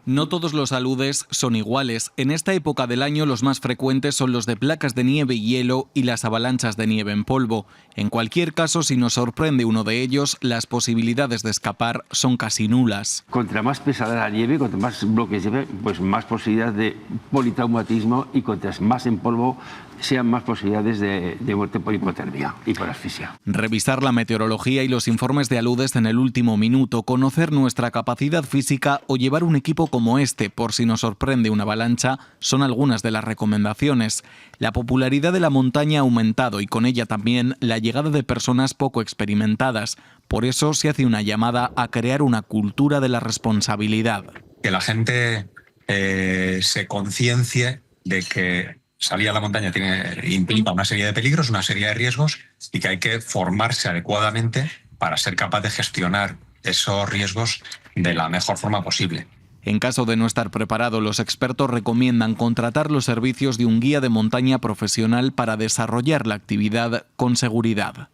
No todos los aludes son iguales. En esta época del año los más frecuentes son los de placas de nieve y hielo y las avalanchas de nieve en polvo. En cualquier caso, si nos sorprende uno de ellos, las posibilidades de escapar son casi nulas. Contra más pesada la nieve, contra más bloques lleve, pues más posibilidades de politraumatismo, y contra más en polvo, sean más posibilidades de muerte por hipotermia y por asfixia. Revisar la meteorología y los informes de aludes en el último minuto, conocer nuestra capacidad física o llevar un equipo como este por si nos sorprende una avalancha son algunas de las recomendaciones. La popularidad de la montaña ha aumentado y con ella también la llegada de personas poco experimentadas. Por eso se hace una llamada a crear una cultura de la responsabilidad. Que la gente se conciencie de que salir a la montaña implica una serie de peligros, una serie de riesgos, y que hay que formarse adecuadamente para ser capaz de gestionar esos riesgos de la mejor forma posible. En caso de no estar preparado, los expertos recomiendan contratar los servicios de un guía de montaña profesional para desarrollar la actividad con seguridad.